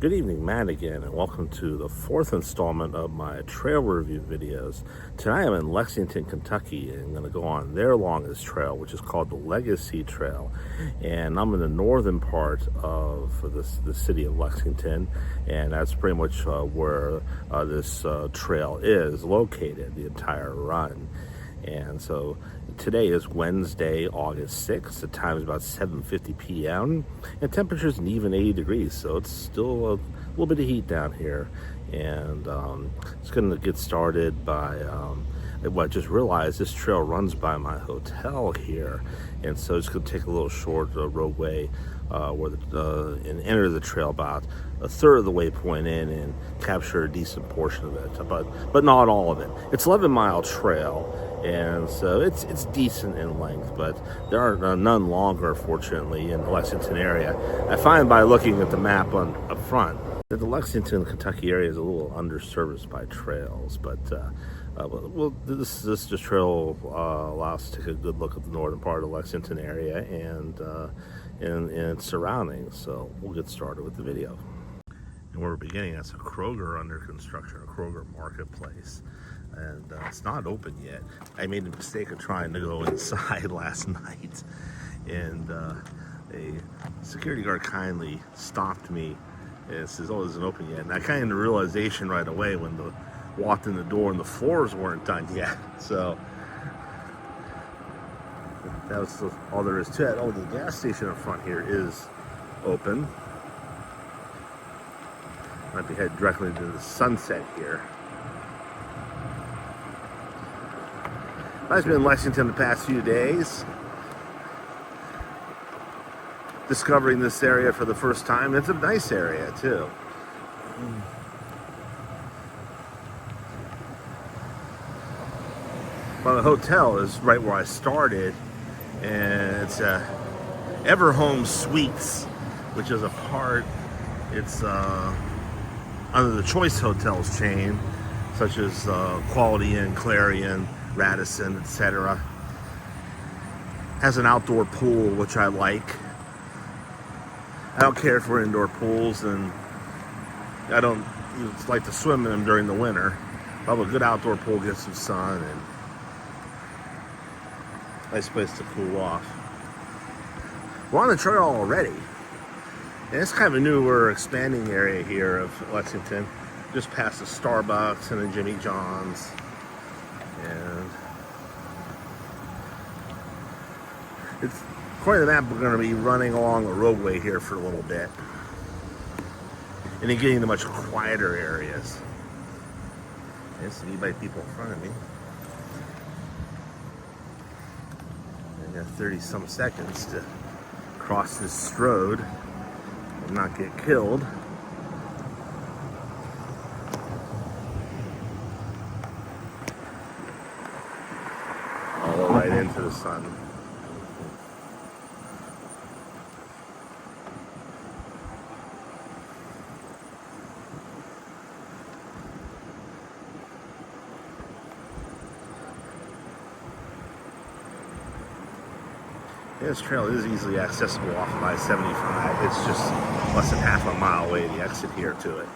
Good evening, Matt again, and welcome to the fourth installment of my trail review videos. Tonight I'm in Lexington, Kentucky, and I'm going to go on their longest trail, which is called the Legacy Trail. And I'm in the northern part of the city of Lexington, and that's pretty much where this trail is located, the entire run. And so today is Wednesday, August 6th. The time is about 7:50 p.m. and temperature's an even 80 degrees, so it's still a little bit of heat down here. And it's going to get started by I just realized this trail runs by my hotel here, and so it's going to take a little short roadway and enter the trail about a third of the way point in and capture a decent portion of it, but not all of it. It's 11-mile trail, and so it's decent in length, but there are none longer, fortunately, in the Lexington area. I find by looking at the map up front that the Lexington, Kentucky area is a little underserviced by trails, but this trail allows us to take a good look at the northern part of the Lexington area and its surroundings. So we'll get started with the video. And where we're beginning, that's a Kroger under construction, a Kroger marketplace. And it's not open yet. I made the mistake of trying to go inside last night, and a security guard kindly stopped me and says, "Oh, it isn't open yet." And I kind of had the realization right away when walked in the door and the floors weren't done yet. So that was all there is to it. Oh, the gas station up front here is open. Might be headed directly to the Sunset here. I've been in Lexington the past few days, discovering this area for the first time. It's a nice area too. Well, the hotel is right where I started, and it's Everhome Suites, which is it's under the Choice Hotels chain, such as Quality Inn, Clarion, Radisson, etc. Has an outdoor pool, which I like. I don't care for indoor pools, and I don't like to swim in them during the winter. I have a good outdoor pool, get some sun, and nice place to cool off. We're on the trail already, and it's kind of a newer, expanding area here of Lexington, just past the Starbucks and the Jimmy John's. And according to the map, we're going to be running along a roadway here for a little bit, and then getting to much quieter areas. There's some e-bike people in front of me. I got 30-some seconds to cross this road and not get killed. All right into the sun. This trail is easily accessible off of I-75. It's just less than half a mile away, the exit here to it.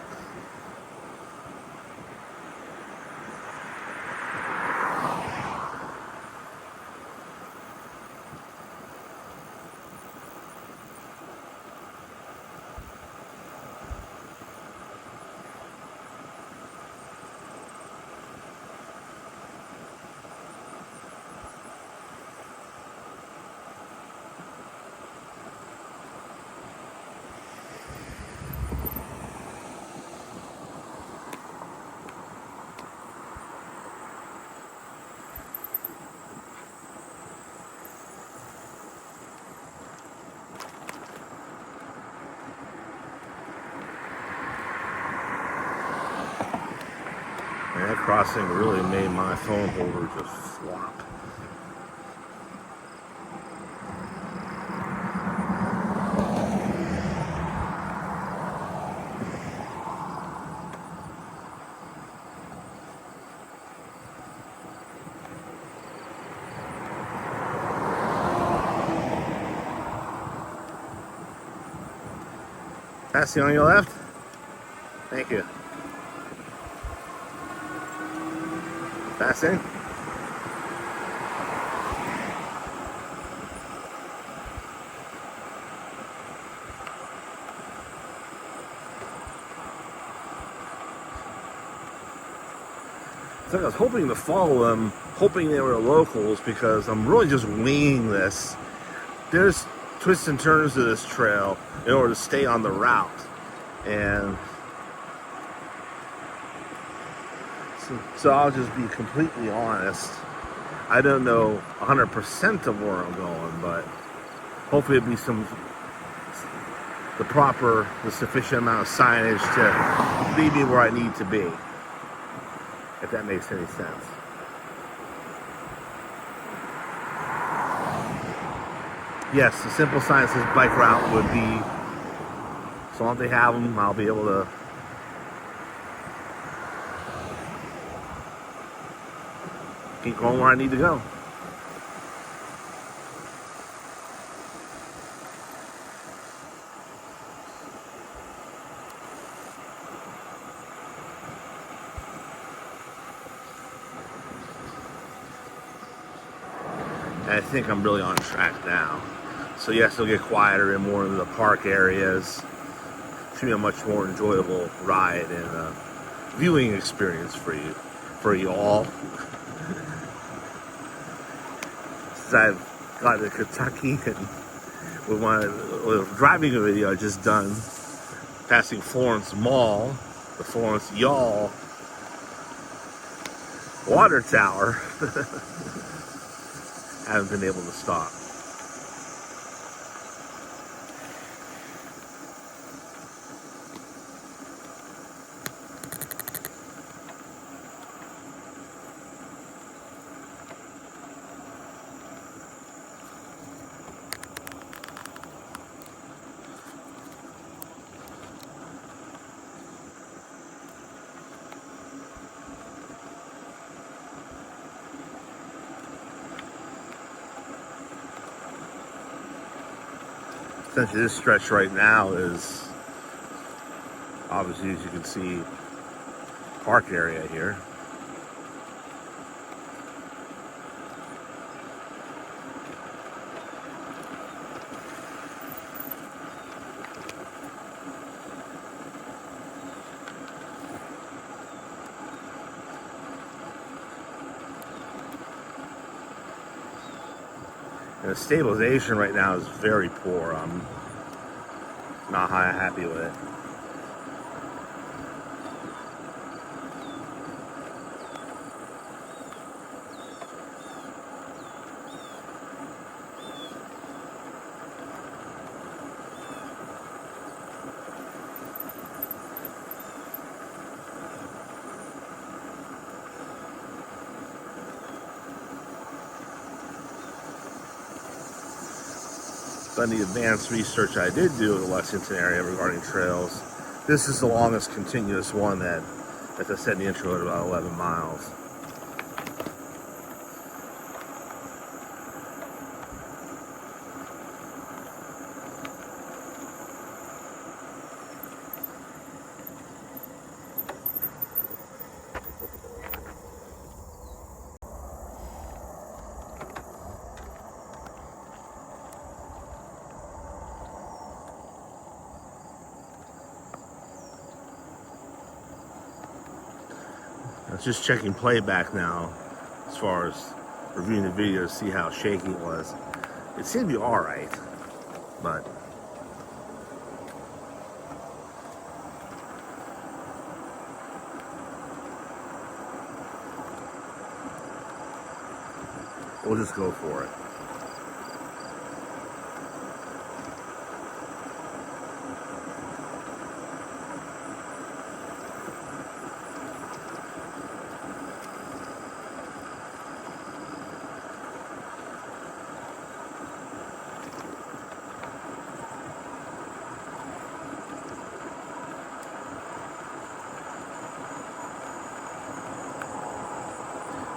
And that crossing really made my phone holder just flop. Passing on your left. Thank you. Fascinating. So I was hoping to follow them, hoping they were locals, because I'm really just winging this. There's twists and turns to this trail in order to stay on the route. And so I'll just be completely honest. I don't know 100% of where I'm going, but hopefully it'll be the sufficient amount of signage to lead me where I need to be, if that makes any sense. Yes, the simple sign that says bike route would be, as long as they have them, I'll be able to keep going where I need to go. And I think I'm really on track now. So yes, it'll get quieter and more into the park areas. Should be a much more enjoyable ride and viewing experience for you all. Since I've got to Kentucky and with driving a video I just done, passing Florence Mall, the Florence Y'all water tower, I haven't been able to stop. Essentially, this stretch right now is, obviously, as you can see, park area here. And the stabilization right now is very poor. I'm not happy with it. On the advanced research I did do in the Lexington area regarding trails, this is the longest continuous one that, as I said in the intro, at about 11 miles. I was just checking playback now as far as reviewing the video to see how shaky it was. It seemed to be alright, but we'll just go for it.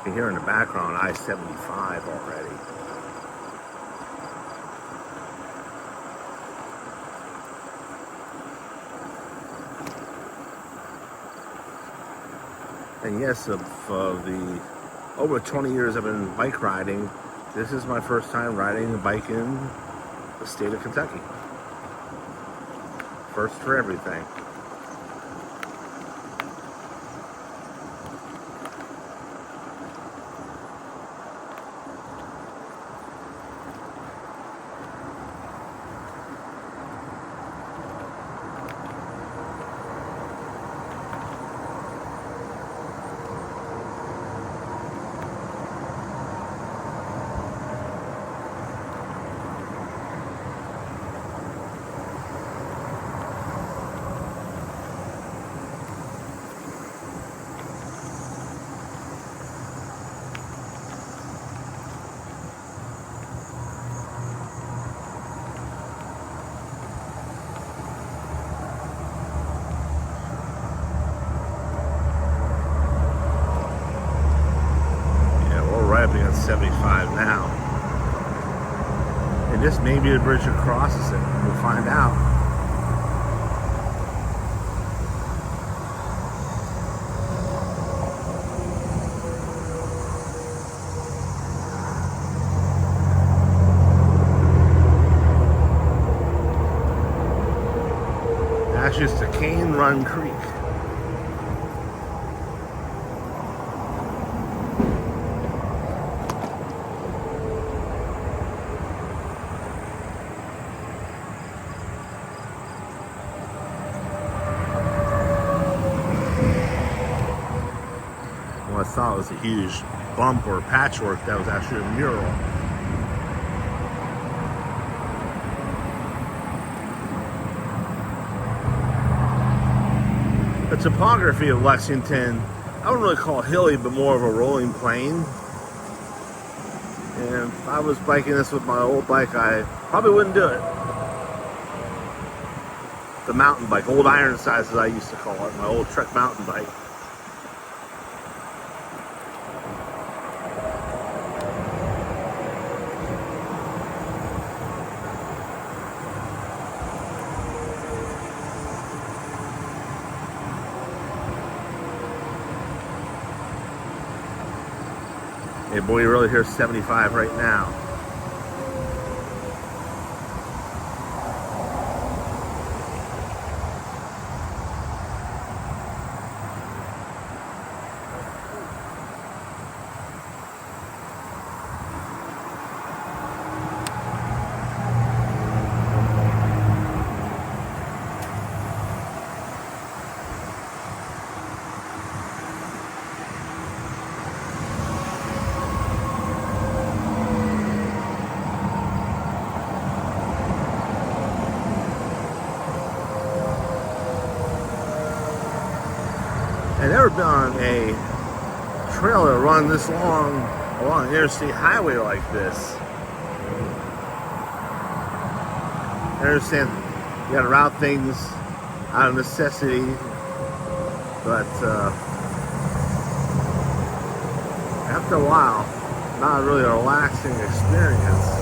You can hear in the background I-75 already. And yes, of the over 20 years I've been bike riding, this is my first time riding a bike in the state of Kentucky. First for everything. Right up against 75 now. And this may be the bridge that crosses it. We'll find out. That's just a Cane Run Creek. I thought it was a huge bump or patchwork. That was actually a mural. The topography of Lexington, I wouldn't really call it hilly, but more of a rolling plain. And if I was biking this with my old bike, I probably wouldn't do it. The mountain bike, old iron size as I used to call it, my old Trek mountain bike. Hey boy, you really hear 75 right now. I've never been on a trail that run this long along an interstate highway like this. I understand you gotta route things out of necessity, but after a while, not really a relaxing experience.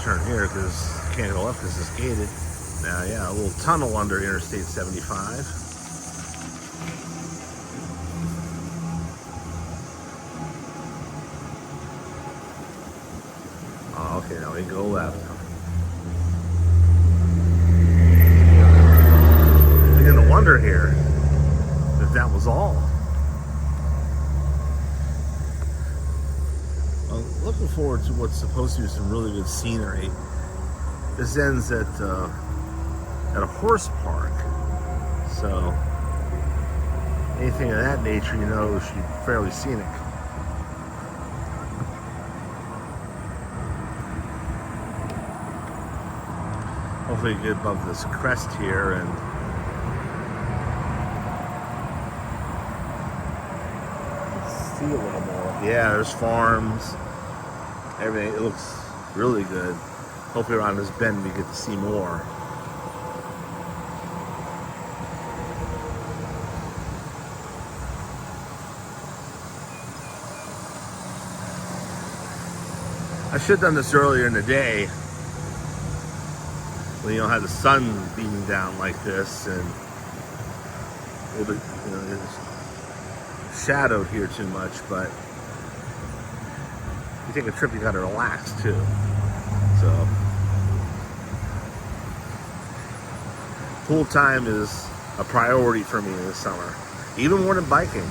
Turn here because you can't go left because it's gated. Now, yeah, a little tunnel under Interstate 75. Oh, okay, now we can go left. I'm beginning to wonder here if that was all. Looking forward to what's supposed to be some really good scenery. This ends at a horse park, so anything of that nature, you know, should be fairly scenic. Hopefully get above this crest here and see a little more. Yeah, there's farms. Everything, it looks really good. Hopefully around this bend we get to see more. I should have done this earlier in the day when you don't have the sun beating down like this and a little bit, it's shadowed here too much, but if you take a trip, you gotta relax too. So pool time is a priority for me this summer, even more than biking.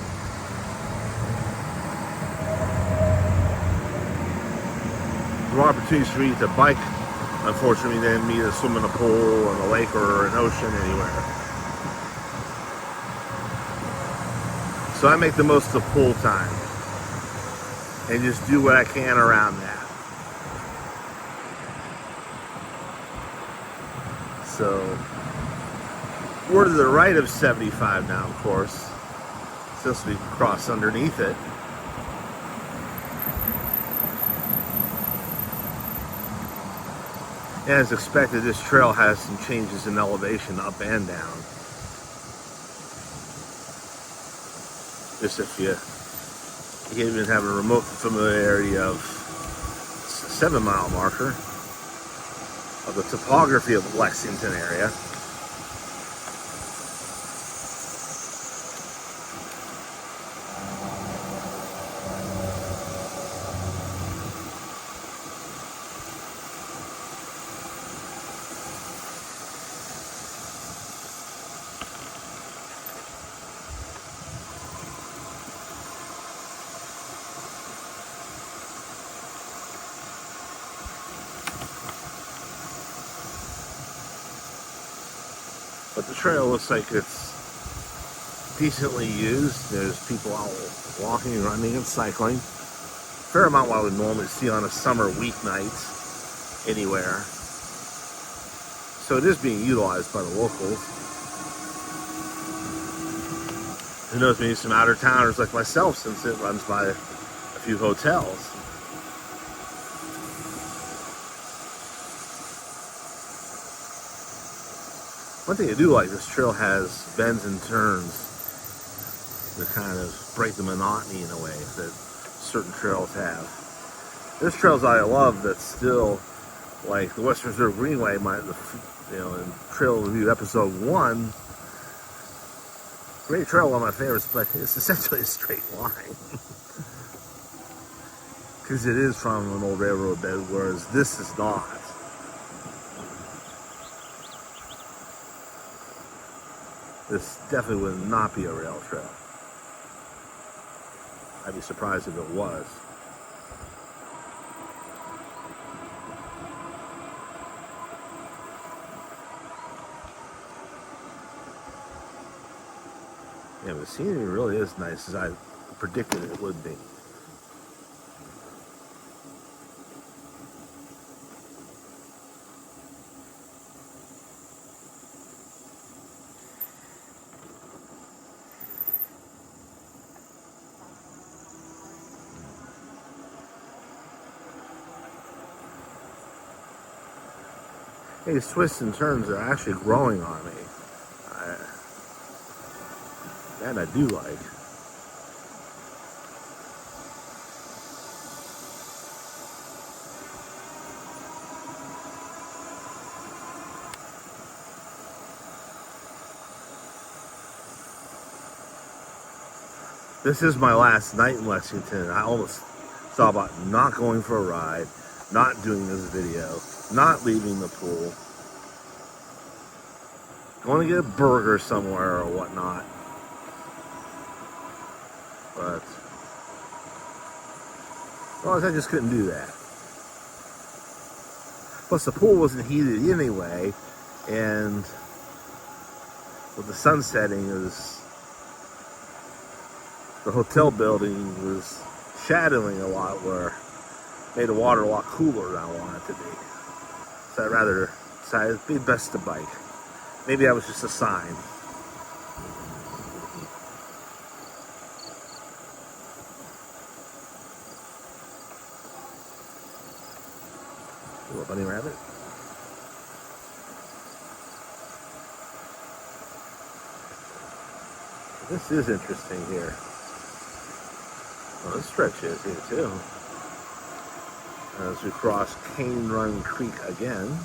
There are opportunities for me to bike, unfortunately, than me to swim in a pool or in a lake or an ocean anywhere. So I make the most of pool time and just do what I can around that. So we're to the right of 75 now, of course, since we cross underneath it. As expected, this trail has some changes in elevation up and down. Just if you even have a remote familiarity of 7-mile marker of the topography of the Lexington area. But the trail looks like it's decently used. There's people out walking, running, and cycling. Fair amount what I would normally see on a summer weeknight anywhere. So it is being utilized by the locals. Who knows, maybe some out-of-towners like myself, since it runs by a few hotels. One thing I do like, this trail has bends and turns that kind of break the monotony in a way that certain trails have. There's trails I love that still, like the Western Reserve Greenway, in Trail Review Episode 1, great trail, one of my favorites, but it's essentially a straight line. Because it is from an old railroad bed, whereas this is not. This definitely would not be a rail trail. I'd be surprised if it was. Yeah, the scenery really is nice, as I predicted it would be. These twists and turns are actually growing on me. That I do like. This is my last night in Lexington. I almost thought about not going for a ride, not doing this video, not leaving the pool, going to get a burger somewhere or whatnot. But well, I just couldn't do that. Plus the pool wasn't heated anyway, and with the sun setting, the hotel building was shadowing a lot, where made the water a lot cooler than I wanted it to be. So I'd rather decide it'd be best to bike. Maybe that was just a sign. Little bunny rabbit. This is interesting here. Oh, this stretch is here too. as we cross Cane Run Creek again.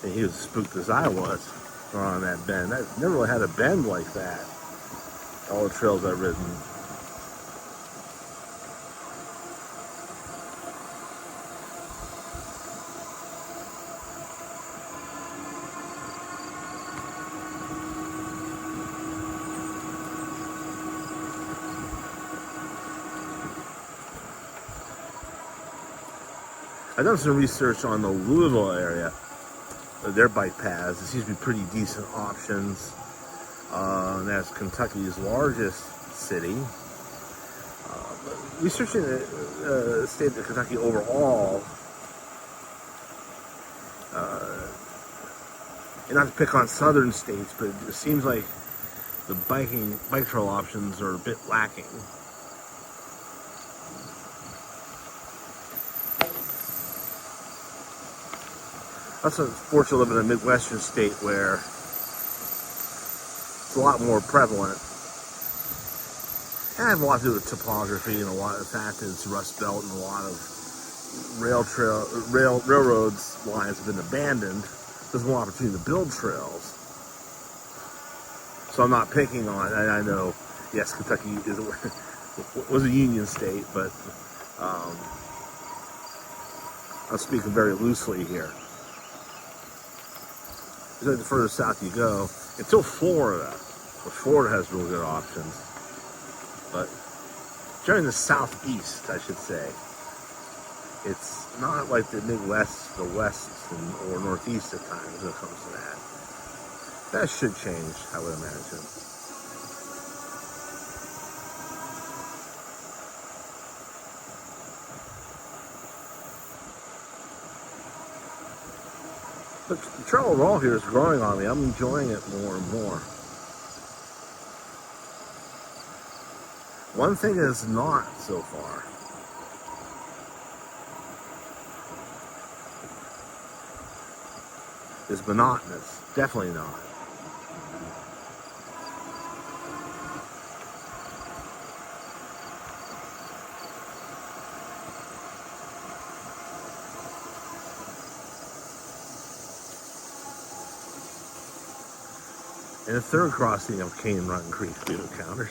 And he was as spooked as I was on that bend. I never really had a bend like that. All the trails I've ridden. I've done some research on the Louisville area, their bike paths. It seems to be pretty decent options. And that's Kentucky's largest city. Researching the state of Kentucky overall, and not to pick on southern states, but it seems like the bike trail options are a bit lacking. That's unfortunate to live in a Midwestern state where it's a lot more prevalent. And I have a lot to do with topography and a lot of the fact that it's Rust Belt and a lot of railroads lines have been abandoned. There's more opportunity to build trails. So I'm not picking on it. I know, yes, Kentucky was a union state, but I'm speaking very loosely here. The further south you go, until Florida, where Florida has really good options. But during the southeast, I should say, it's not like the Midwest, the West, or Northeast at times when it comes to that. That should change, I would imagine. But the trail overall here is growing on me. I'm enjoying it more and more. One thing is not so far. Is monotonous. Definitely not. And the third crossing of Cane Run Creek we've encountered.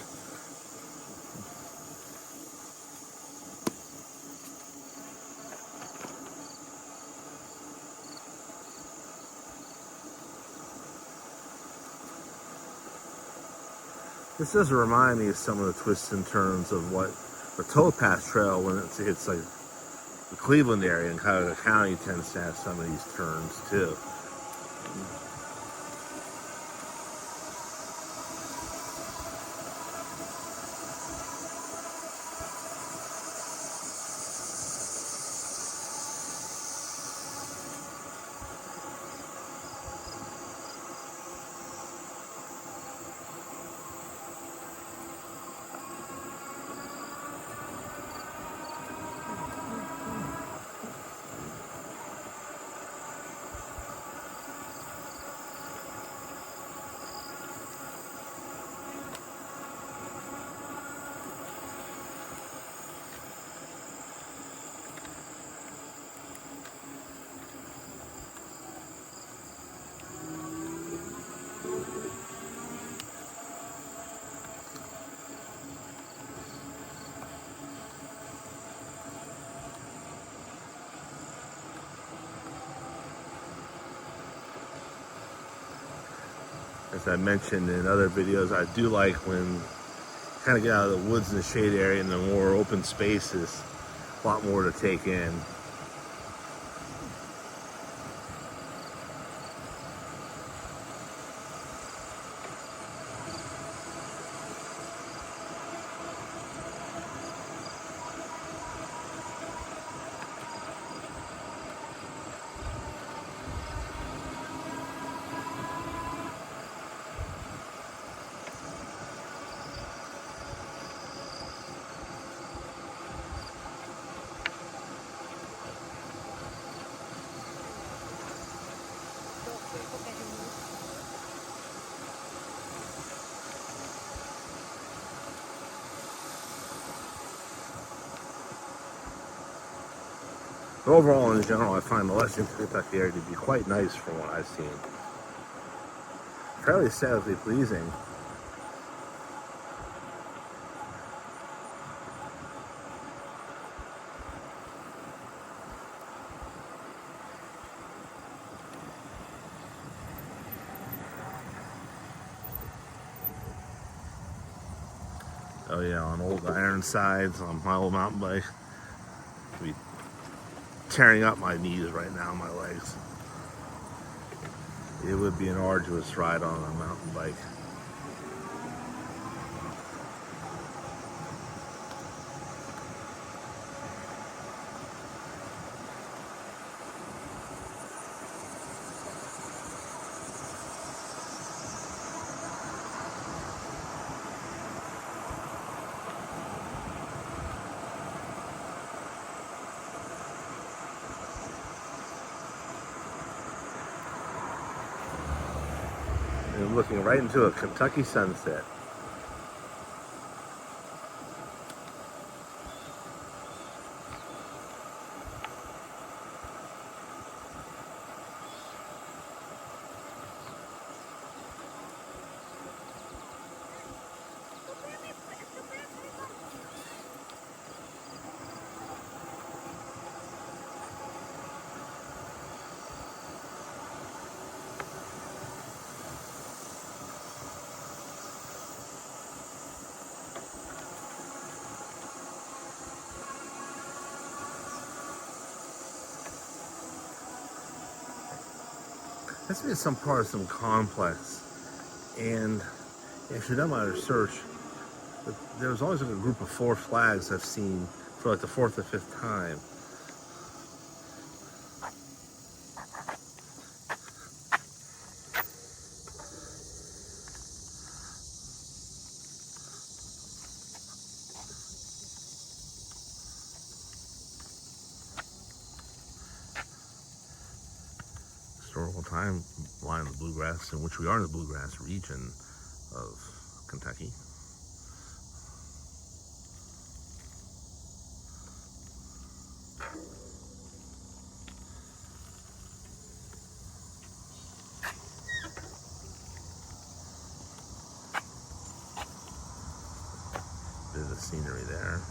This does remind me of some of the twists and turns of what the towpath trail when it's like the Cleveland area and Cuyahoga County tends to have some of these turns too. As I mentioned in other videos, I do like when kind of get out of the woods and the shade area and the more open spaces, a lot more to take in. But overall, in general, I find the Lexington, Kentucky area to be quite nice from what I've seen. Fairly aesthetically pleasing. Oh yeah, on old Ironsides on my old mountain bike. Be tearing up my knees right now, my legs. It would be an arduous ride on a mountain bike. And looking right into a Kentucky sunset. This is some part of some complex, and if you've done my research, there's always like a group of 4 flags I've seen for like the 4th or 5th time. Historical timeline of the bluegrass, in which we are in the bluegrass region of Kentucky. Bit of the scenery there.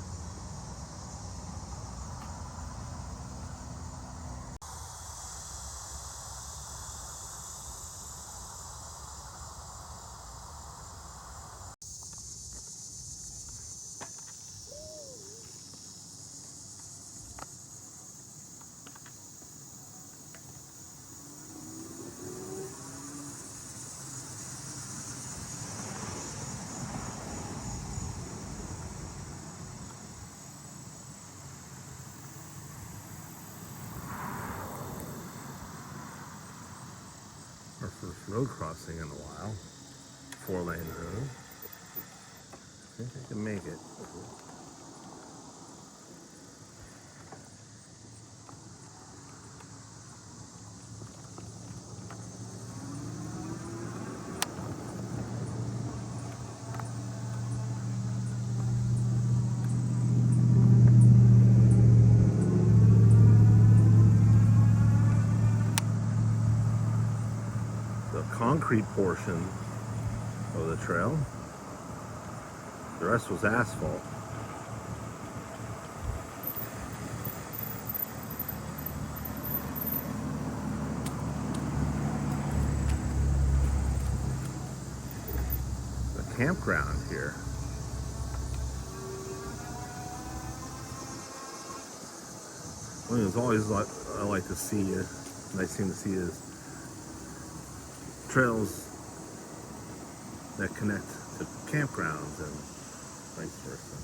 Our first road crossing in a while. 4-lane road. I think I can make it. The concrete portion of the trail. The rest was asphalt. The campground here. One of the things always I like to see, nice thing to see is trails that connect to campgrounds and vice versa.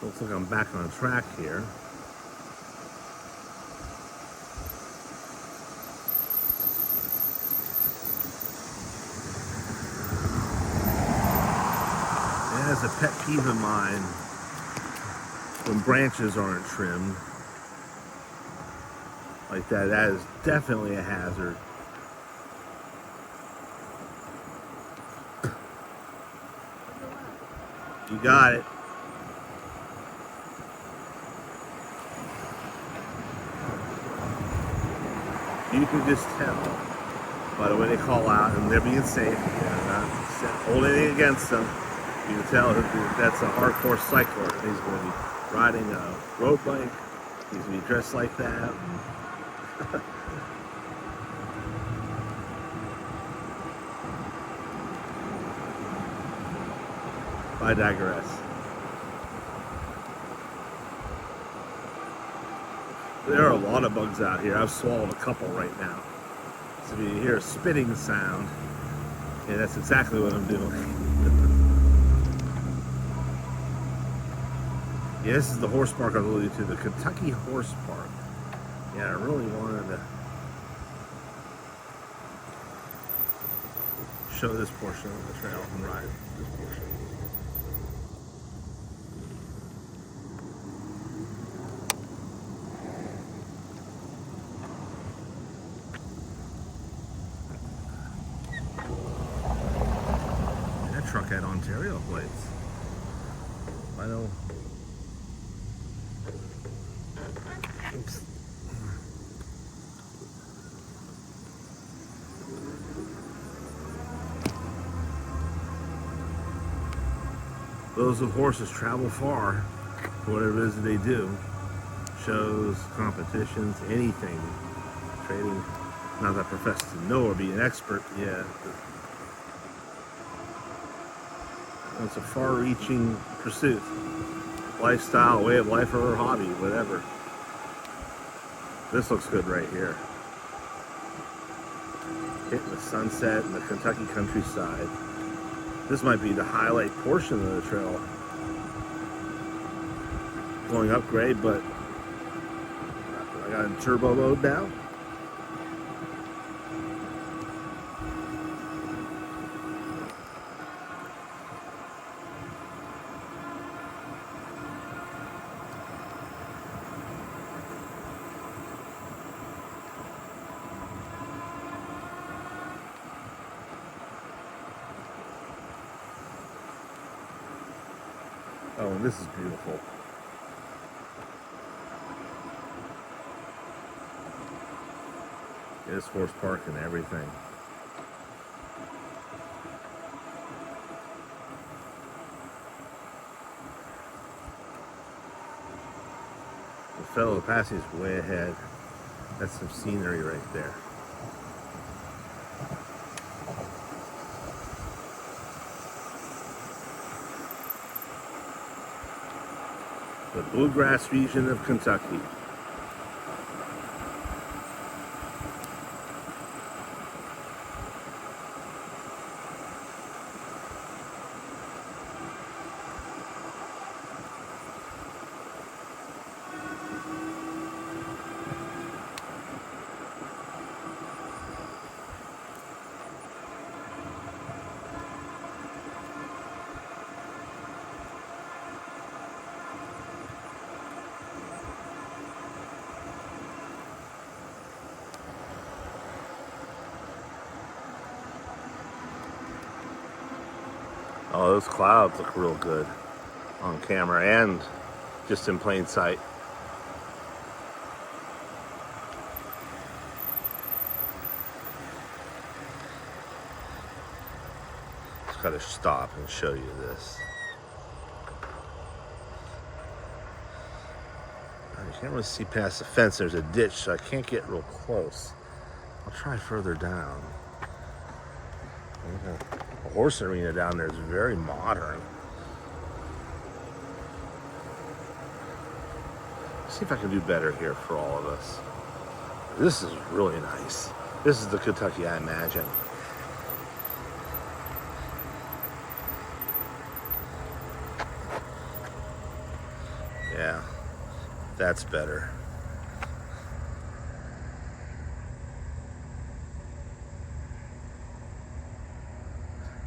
Looks like I'm back on track here. It has a pet peeve of mine when branches aren't trimmed like that. That is definitely a hazard. You got it. You can just tell by the way they call out, and they're being safe. Not holding anything against them. You can tell that's a hardcore cycler. He's going to be riding a road bike. He's going to be dressed like that. I digress. There are a lot of bugs out here. I've swallowed a couple right now. So if you hear a spitting sound, yeah, that's exactly what I'm doing. Yeah, this is the horse park I was alluding to, the Kentucky Horse Park. Yeah, I really wanted to show this portion of the trail and ride this portion. Truck had Ontario plates. I know. Oops. Those with horses travel far for whatever it is that they do. Shows, competitions, anything. Trading. Not that I profess to know or be an expert, yeah. It's a far-reaching pursuit, lifestyle, way of life, or hobby, whatever. This looks good right here. Hitting the sunset and the Kentucky countryside. This might be the highlight portion of the trail. Going upgrade, but I got in turbo mode now. Oh, and this is beautiful. This horse park and everything. The fellow passing is way ahead. That's some scenery right there. The bluegrass region of Kentucky. Oh, those clouds look real good on camera and just in plain sight. Just gotta stop and show you this. You can't really see past the fence. There's a ditch, so I can't get real close. I'll try further down. The horse arena down there is very modern. See if I can do better here for all of us. This is really nice. This is the Kentucky I imagine. That's better.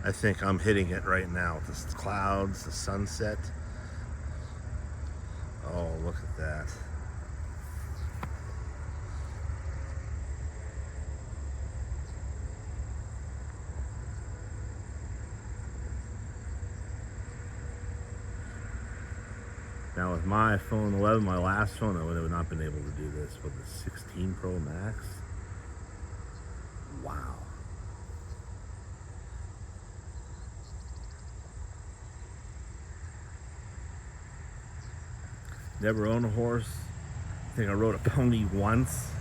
I think I'm hitting it right now. The clouds, the sunset. Oh, look at that. Now with my iPhone 11, my last phone, I would have not been able to do this. With the 16 Pro Max, wow. Never owned a horse. I think I rode a pony once.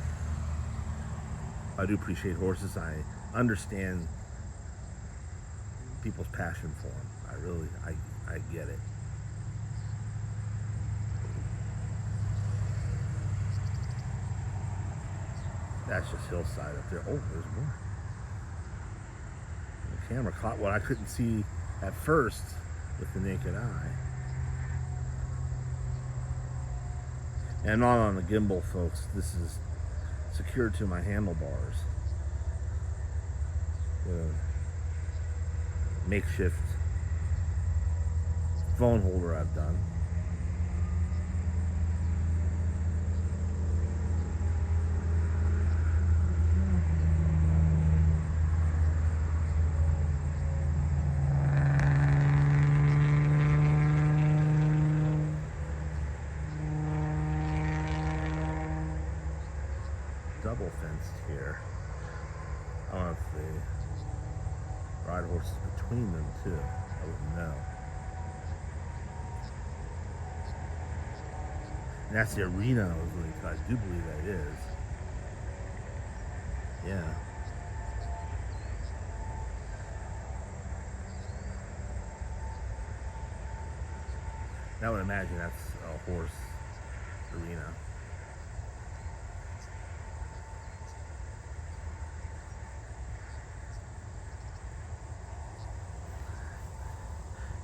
I do appreciate horses. I understand people's passion for them. I get it. That's just hillside up there. Oh, there's more. The camera caught what I couldn't see at first with the naked eye. And I'm not on the gimbal, folks. This is secured to my handlebars. The makeshift phone holder I've done. Double fenced here. I don't know if they ride horses between them too. I wouldn't know. And that's the arena I was looking for. I do believe that is. Yeah. I would imagine that's a horse arena.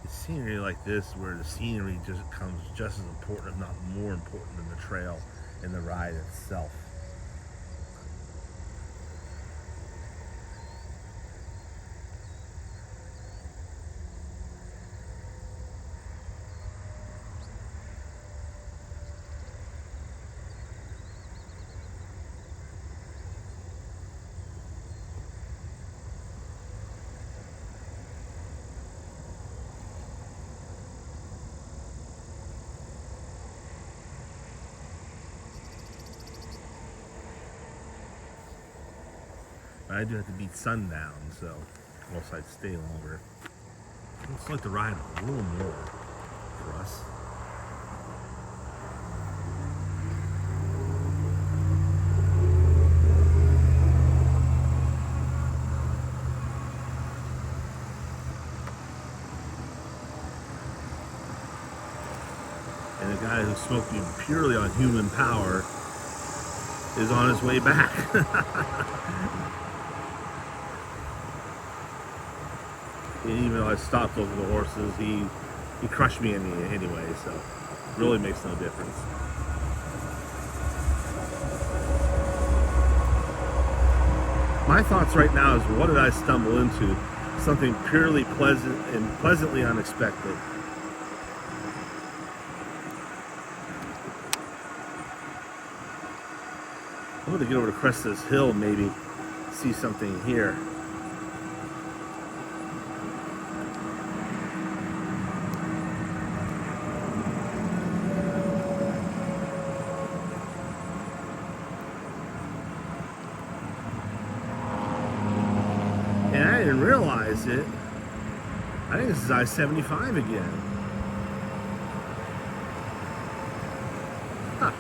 Scenery like this, where the scenery just becomes just as important, if not more important, than the trail and the ride itself. I do have to beat sundown, so else I'd stay longer. Looks like the ride a little more for us. And the guy who smoked me purely on human power is on his way back. Even though I stopped over the horses, he crushed me anyway, so it really makes no difference. My thoughts right now is, what did I stumble into? Something purely pleasant and pleasantly unexpected. I'm going to get over to crest this hill, maybe see something here. And I didn't realize it. I think this is I-75 again. Huh.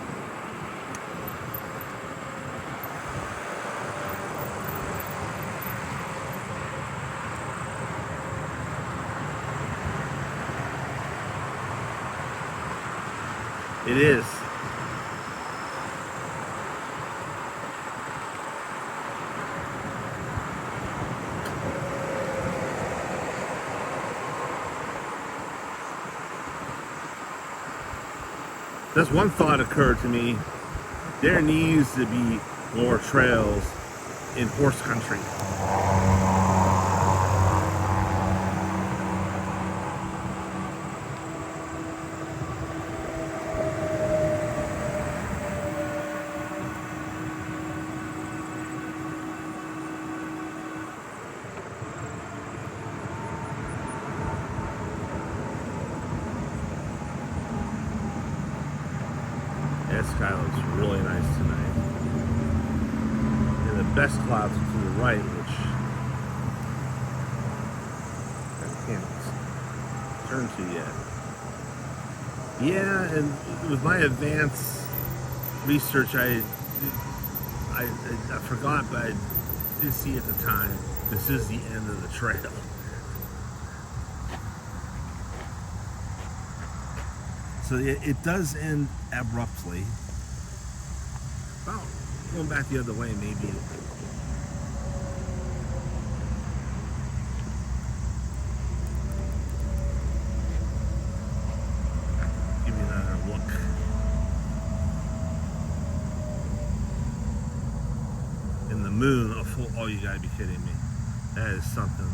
It is. Just one thought occurred to me. There needs to be more trails in horse country. That sky looks really nice tonight. And the best clouds are to the right, which I can't turn to yet. Yeah, and with my advanced research, I forgot, but I did see at the time, this is the end of the trail. So it does end abruptly. Well, going back the other way, maybe. Give me another look. In the moon, a full, oh, you gotta be kidding me. That is something.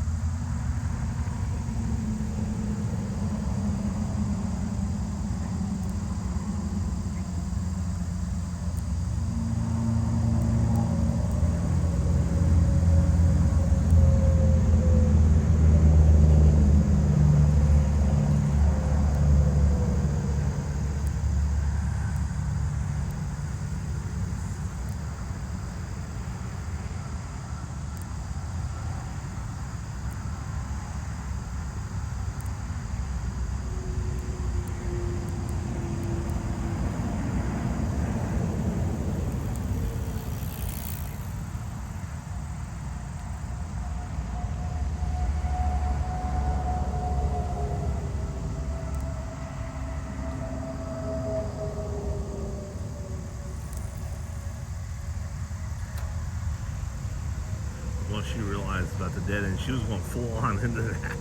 Once she realized about the dead end, she was going full on into that.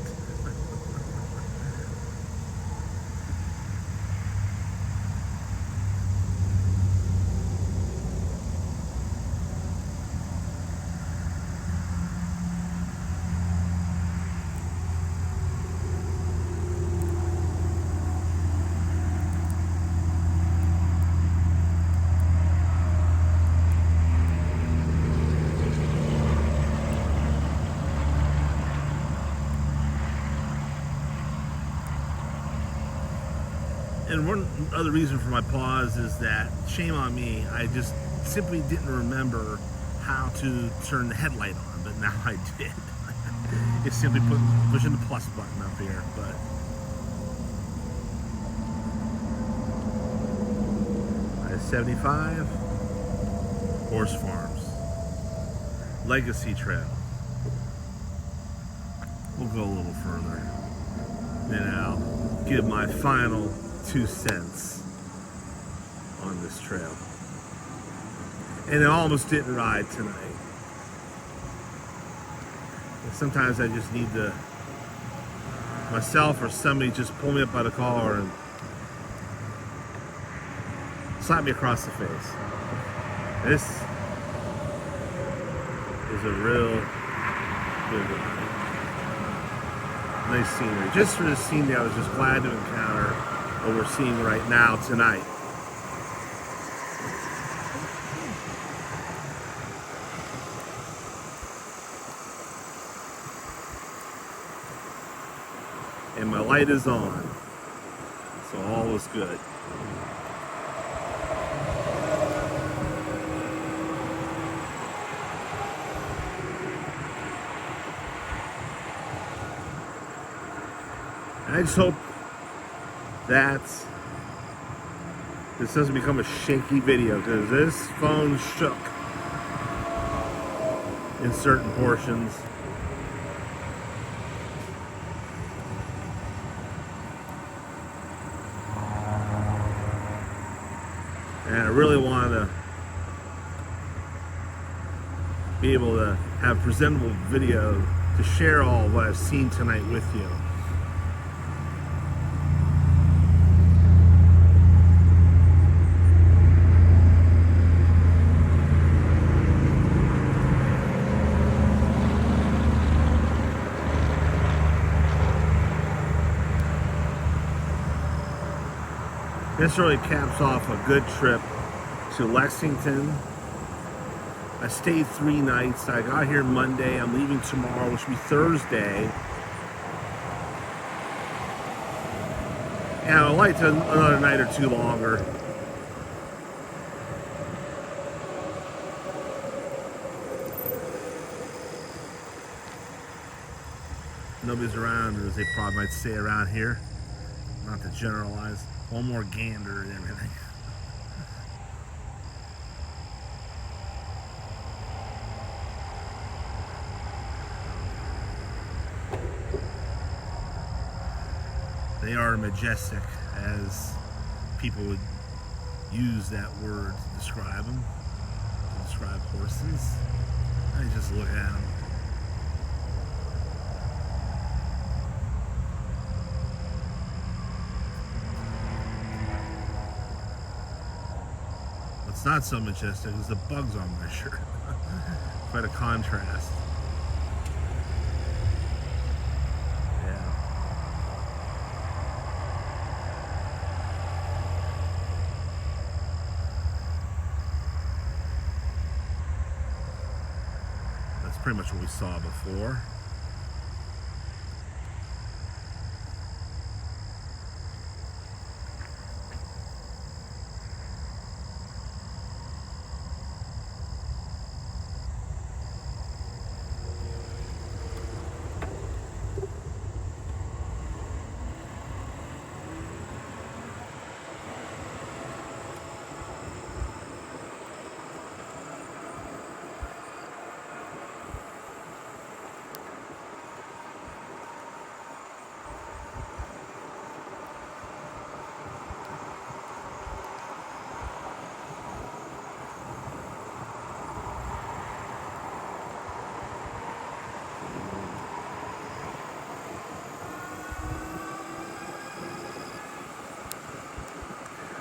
And one other reason for my pause is that, shame on me, I just simply didn't remember how to turn the headlight on, but now I did. It's simply pushing the plus button up here, but I-75, Horse Farms, Legacy Trail. We'll go a little further, and I'll give my final 2 cents on this trail. And I almost didn't ride tonight. And sometimes I just need to, myself or somebody just pull me up by the collar and slap me across the face. This is a real good ride. Nice scenery. Just for the scenery, I was just glad to encounter what we're seeing right now tonight. And my light is on, so all is good. I just hope that this doesn't become a shaky video, because this phone shook in certain portions. And I really want to be able to have a presentable video to share all what I've seen tonight with you. This really caps off a good trip to Lexington. I stayed 3 nights. I got here Monday. I'm leaving tomorrow, which will be Thursday. And I'd like to another night or two longer. Nobody's around, or as they probably might say around here. Not to generalize. One more gander and everything. They are majestic, as people would use that word to describe them, to describe horses. I just look at them. What's not so majestic is the bugs on my shirt. Quite a contrast. That's pretty much what we saw before.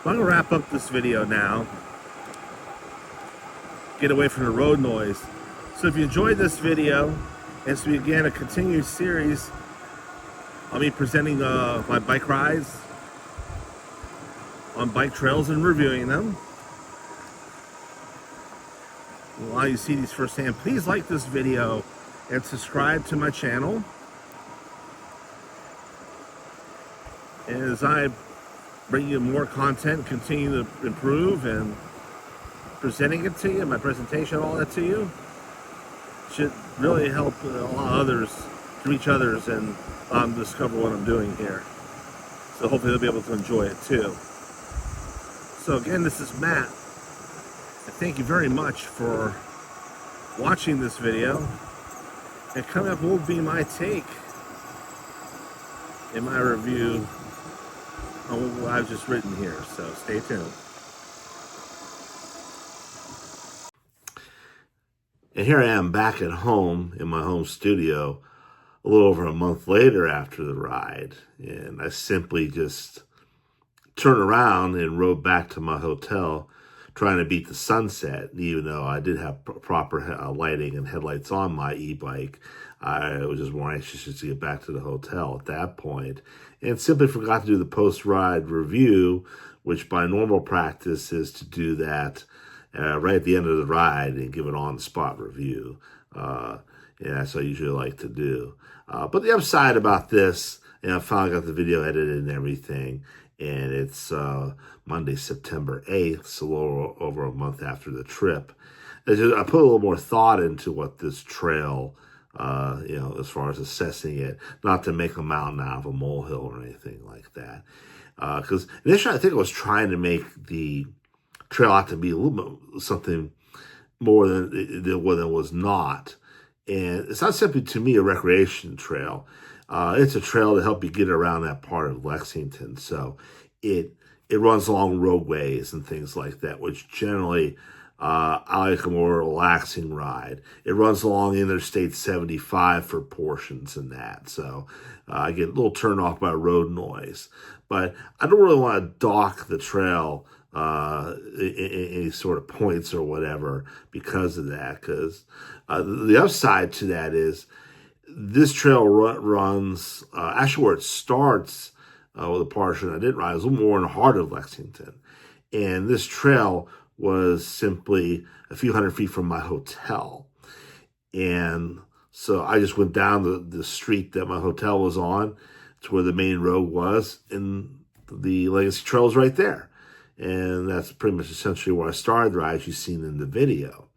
I'm going to wrap up this video now. Get away from the road noise. So if you enjoyed this video, as we begin a continued series, I'll be presenting my bike rides on bike trails and reviewing them. While you see these firsthand, please like this video and subscribe to my channel. And as I bring you more content, continue to improve and presenting it to you, my presentation, all that to you, should really help a lot of others to reach others and discover what I'm doing here. So hopefully they'll be able to enjoy it too. So again, this is Matt. And thank you very much for watching this video. And coming up will be my take in my review on what I've just written here, so stay tuned. And here I am back at home in my home studio a little over a month later after the ride, and I simply just turned around and rode back to my hotel trying to beat the sunset. Even though I did have proper lighting and headlights on my e-bike, I was just more anxious just to get back to the hotel at that point, and simply forgot to do the post-ride review, which by normal practice is to do that right at the end of the ride and give an on-the-spot review. Yeah, that's what I usually like to do. But the upside about this, I finally got the video edited and everything, and it's Monday, September 8th, so a little over a month after the trip. I put a little more thought into what this trail, as far as assessing it, not to make a mountain out of a molehill or anything like that. Because initially I think I was trying to make the trail out to be a little bit something more than what it was not. And it's not simply, to me, a recreation trail. It's a trail to help you get around that part of Lexington. So it runs along roadways and things like that, which generally I like a more relaxing ride. It runs along Interstate 75 for portions and that. So I get a little turned off by road noise. But I don't really want to dock the trail any sort of points or whatever because of that. Because the upside to that is this trail runs, actually where it starts with a portion I didn't ride. It was a little more in the heart of Lexington. And this trail was simply a few hundred feet from my hotel. And so I just went down the street that my hotel was on to where the main road was, and the Legacy Trail is right there. And that's pretty much essentially where I started the ride, as you've seen in the video.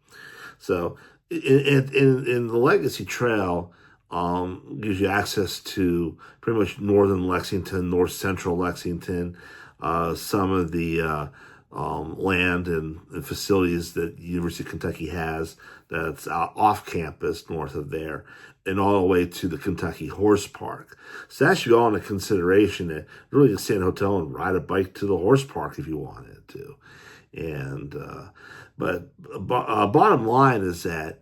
So in the Legacy Trail, gives you access to pretty much northern Lexington, north central Lexington, some of the land and facilities that University of Kentucky has that's out off campus north of there, and all the way to the Kentucky Horse Park. So that should go into consideration. That really can stay in a hotel and ride a bike to the horse park if you wanted to. And bottom line is that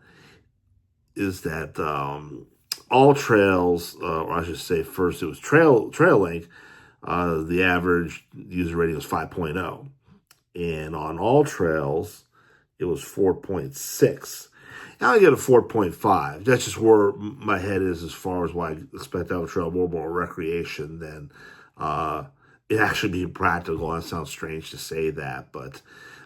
all trails, or I should say, first it was Trail Link. The average user rating was 5.0. And on all trails, it was 4.6. Now I get a 4.5. That's just where my head is as far as why I expect out of trail more recreation than it actually being practical. That sounds strange to say that, but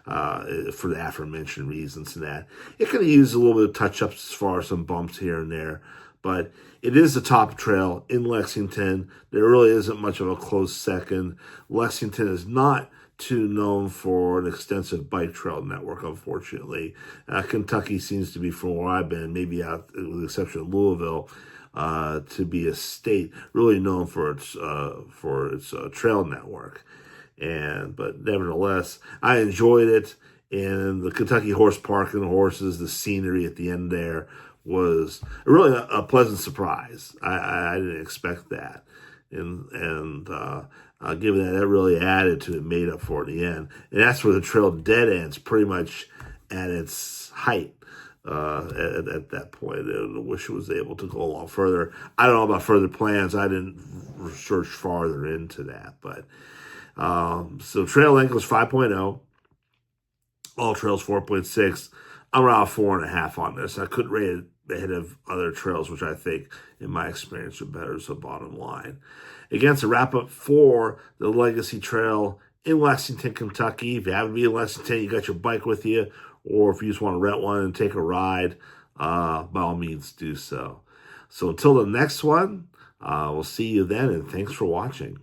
for the aforementioned reasons and that. It could use a little bit of touch-ups as far as some bumps here and there, but it is the top trail in Lexington. There really isn't much of a close second. Lexington is not too known for an extensive bike trail network, unfortunately. Kentucky seems to be, from where I've been, maybe out with the exception of Louisville, to be a state really known for its trail network. But nevertheless, I enjoyed it. And the Kentucky Horse Park and the horses, the scenery at the end there was really a pleasant surprise. I didn't expect that. Given that really added to it, made up for it in the end. And that's where the trail dead ends, pretty much at its height at that point. I wish it was able to go a lot further. I don't know about further plans. I didn't research farther into that. But so trail length was 5.0. All trails 4.6. I'm around 4.5 on this. I couldn't rate it ahead of other trails, which I think, in my experience, are better as a bottom line. Again, to wrap up for the Legacy Trail in Lexington, Kentucky. If you happen to be in Lexington, you got your bike with you, or if you just want to rent one and take a ride, by all means do so. So until the next one, we'll see you then, and thanks for watching.